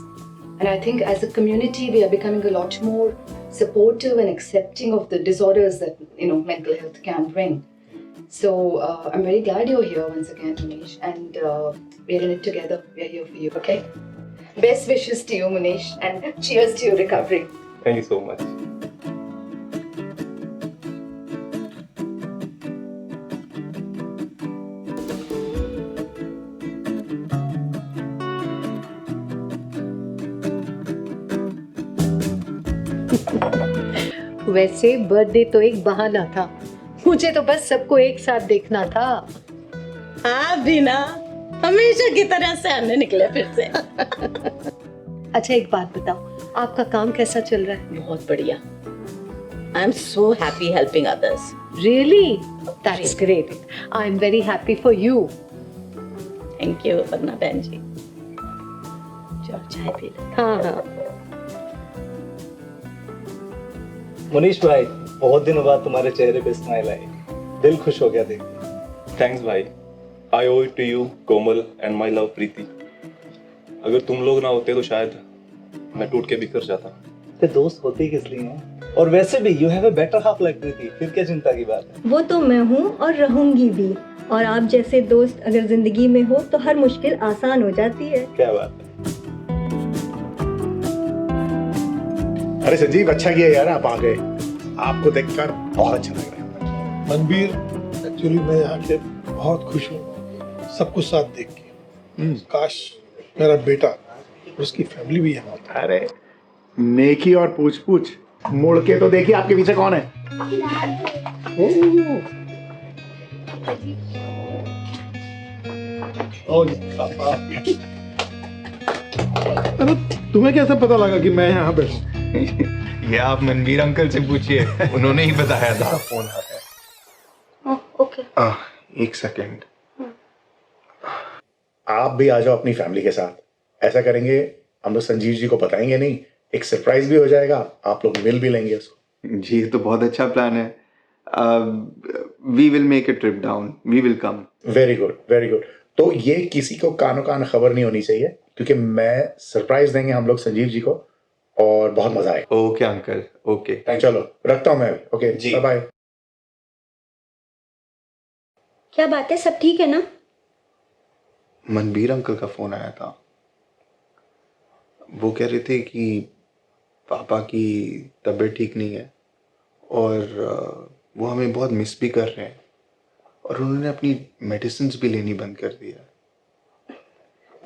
And I think as a community, we are becoming a lot more supportive and accepting of the disorders that, mental health can bring. So I'm very glad you're here once again, Muneesh, and we're in it together. We're here for you, okay? Best wishes to you, Muneesh, and cheers to your recovery. Thank you so much. वैसे birthday तो एक बहाना था, मुझे तो बस सबको एक साथ देखना था. आप भी ना हमेशा की तरह से आने निकले फिर से। अच्छा एक बात बताओ, आपका काम कैसा चल रहा है? बहुत बढ़िया। I am so happy helping others. Really? That's great. I'm very happy for you. Thank you Aparna बहन जी। चलो चाय पी लो। हाँ। मुनीश भाई, बहुत दिनों बाद तुम्हारे चेहरे पे स्माइल आई, दिल खुश हो गया देख के। थैंक्स भाई। I owe it to you Komal and my love Preeti. अगर तुम लोग ना होते तो शायद मैं टूट के बिखर जाता। तो दोस्त होते ही किस लिए हैं? और वैसे भी you have a better half like Preeti, फिर क्या चिंता की बात है? वो तो मैं हूँ और रहूंगी भी, और आप जैसे दोस्त अगर जिंदगी में हो तो हर मुश्किल आसान हो जाती है। क्या बात है। अरे संजीव, अच्छा किया यार आप आ गए, आपको देखकर बहुत अच्छा लग रहा है। मनबीर, एक्चुअली मैं यहाँ के बहुत खुश हूँ सब कुछ साथ देख के। काश मेरा बेटा और उसकी फैमिली भी यहाँ होता। अरे नेकी और पूछ पूछ, मुड़ के तो देखिए आपके पीछे कौन है। अरे तुम्हें कैसे पता लगा कि मैं यहाँ बैठूं? ये आप मनबीर अंकल से पूछिए, उन्होंने ही बताया था। फोन आ गया। ओके। एक सेकंड, आप भी आ जाओ अपनी फैमिली के साथ। ऐसा करेंगे, हम लोग संजीव जी को बताएंगे नहीं, एक सरप्राइज भी हो जाएगा, आप लोग मिल भी लेंगे उसको। जी ये तो बहुत अच्छा प्लान है। We will make a trip down, we will come. Very good, very good. तो ये किसी को कानो कान खबर नहीं होनी चाहिए, क्योंकि मैं सरप्राइज देंगे हम लोग संजीव जी को, और बहुत मजा आएगा। Okay uncle, okay. चलो रखता हूँ मैं अभी। ओके जी, बाय। क्या बात है, सब ठीक है ना? मनबीर अंकल का फोन आया था। वो कह रहे थे कि पापा की तबीयत ठीक नहीं है और वो हमें बहुत मिस भी कर रहे हैं, और उन्होंने अपनी मेडिसिन भी लेनी बंद कर दिया।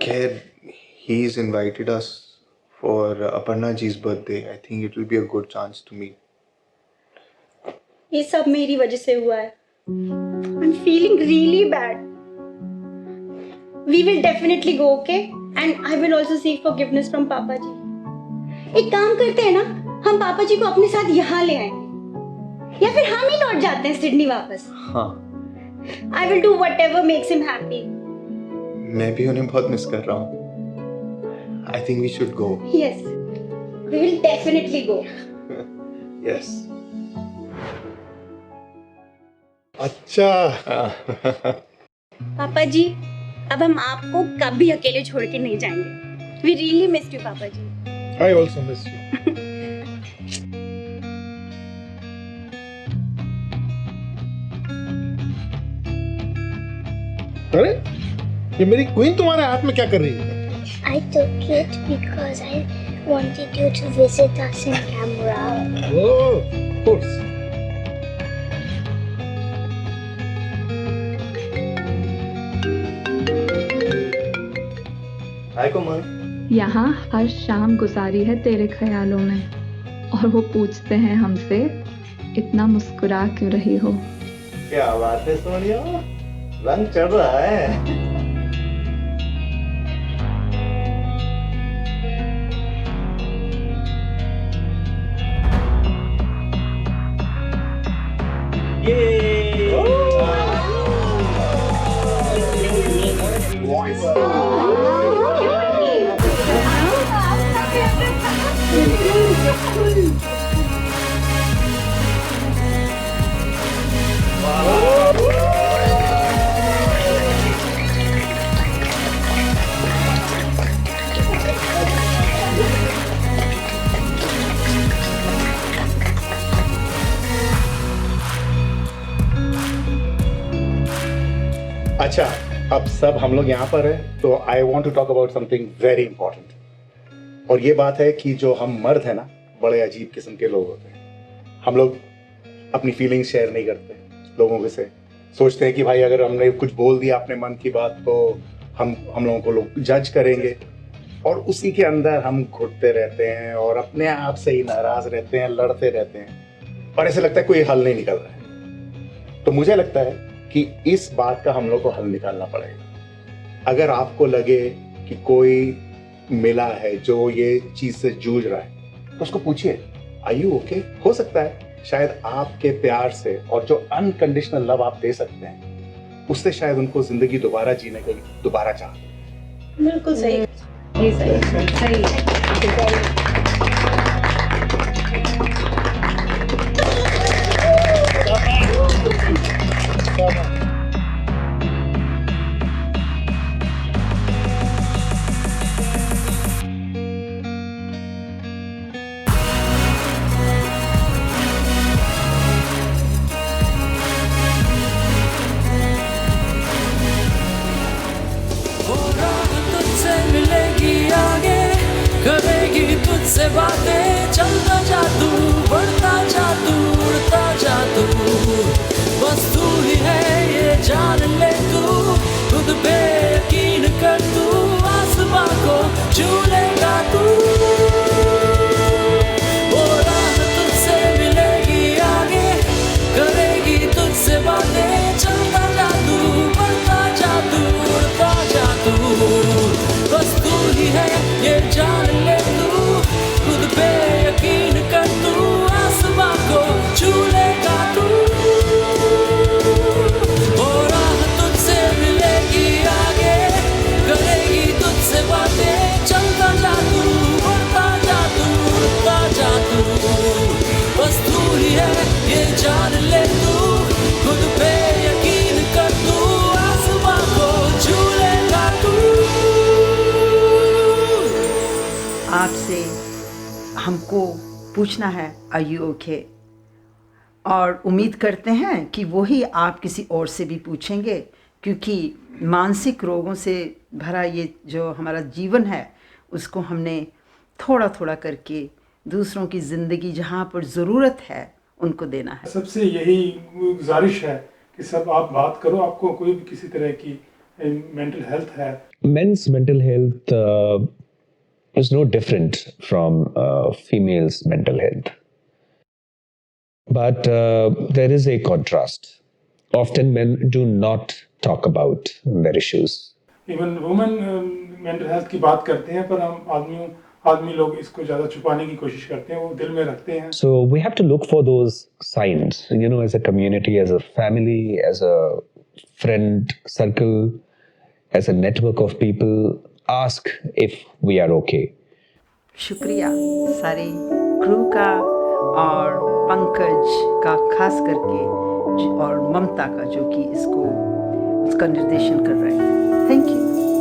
खैर, he is invited us for Aparna ji's birthday. I think it will be a good chance to meet. ये सब मेरी वजह से हुआ है। I'm feeling really bad. We will definitely go, okay? And I will also seek forgiveness from पापा जी। एक काम करते हैं ना, हम पापा जी को अपने साथ यहाँ ले आएंगे, या फिर हम ही लौट जाते हैं सिडनी वापस। हाँ। I will do whatever makes him happy. मैं भी उन्हें बहुत मिस कर रहा हूँ। I think we should go. Yes, we will definitely go. Yes. अच्छा। पापा जी, अब हम आपको कभी अकेले छोड़ के नहीं जाएंगे। We really missed you, पापा जी। I also miss you. अरे ये मेरी क्वीन तुम्हारे हाथ में क्या कर रही है? I took it because I wanted you to visit us in camera. Oh, of course. हाय कोमल। यहाँ हर शाम गुजारी है तेरे ख्यालों में, और वो पूछते हैं हमसे इतना मुस्कुरा क्यों रही हो। क्या बात है सोनिया, रंग चढ़ रहा है। अच्छा, अब सब हम लोग यहाँ पर हैं, तो I want to talk about something very important. और ये बात है कि जो हम मर्द हैं ना, बड़े अजीब किस्म के लोग होते हैं। हम लोग अपनी फीलिंग्स शेयर नहीं करते लोगों के से। सोचते हैं कि भाई अगर हमने कुछ बोल दिया अपने मन की बात तो हम लोगों को लोग जज करेंगे, और उसी के अंदर हम घुटते रहते हैं और अपने आप से ही नाराज रहते हैं, लड़ते रहते हैं, और ऐसे लगता है कोई हल नहीं निकल रहा है। तो मुझे लगता है कि इस बात का हम लोग को हल निकालना पड़ेगा। अगर आपको लगे कि कोई मिला है जो ये चीज से जूझ रहा है तो उसको पूछिए, आर यू ओके? हो सकता है शायद आपके प्यार से और जो अनकंडीशनल लव आप दे सकते हैं उससे शायद उनको जिंदगी दोबारा जीने की दोबारा चाह। बिल्कुल सही। ये सही तुझसे मिलेगी आगे, करेगी तुझसे बातें, चलता जा तू, बढ़ता जा तू, उड़ता जा तू, बस तू ही है ये जान ले तू, खुद पे यकीन कर तू, आसमां को छू लेगा तू। वो राह तुझसे मिलेगी आगे, करेगी तुझसे बातें, चलता जा तू, बढ़ता जा तू, उड़ता जा तू, बस तू ही है ये जान ले तू, खुद पे यकीन कर तू, आसमां को छू लेगा तू। वो राह तुझसे मिलेगी आगे, करेगी तुझसे बातें, चलता जा तू, बढ़ता जा तू, उड़ता जा तू, बस तू ही है ये जान ले तू, खुद पे यकीन कर तू, आसमां को छू लेगा तू। आपसे हमको पूछना है आर यू ओके, और उम्मीद करते हैं कि वही आप किसी और से भी पूछेंगे, क्योंकि मानसिक रोगों से भरा ये जो हमारा जीवन है उसको हमने थोड़ा थोड़ा करके दूसरों की ज़िंदगी जहाँ पर ज़रूरत है उनको देना है। सबसे यही गुजारिश है कि सब आप बात करो, आपको कोई भी किसी तरह की मेंटल हेल्थ है। Men's mental health is no different from females' mental health. But there is a contrast. Often men do not talk about their issues. Even women mental health की बात करते हैं, पर हम आदमी लोग इसको ज़्यादा छुपाने की कोशिश करते हैं, वो दिल में रखते हैं। So we have to look for those signs, you know, as a community, as a family, as a friend circle, as a network of people, ask if we are okay. शुक्रिया सारे क्रू का और पंकज का खास करके और ममता का जो कि इसको उसका निर्देशन कर रहे हैं। Thank you.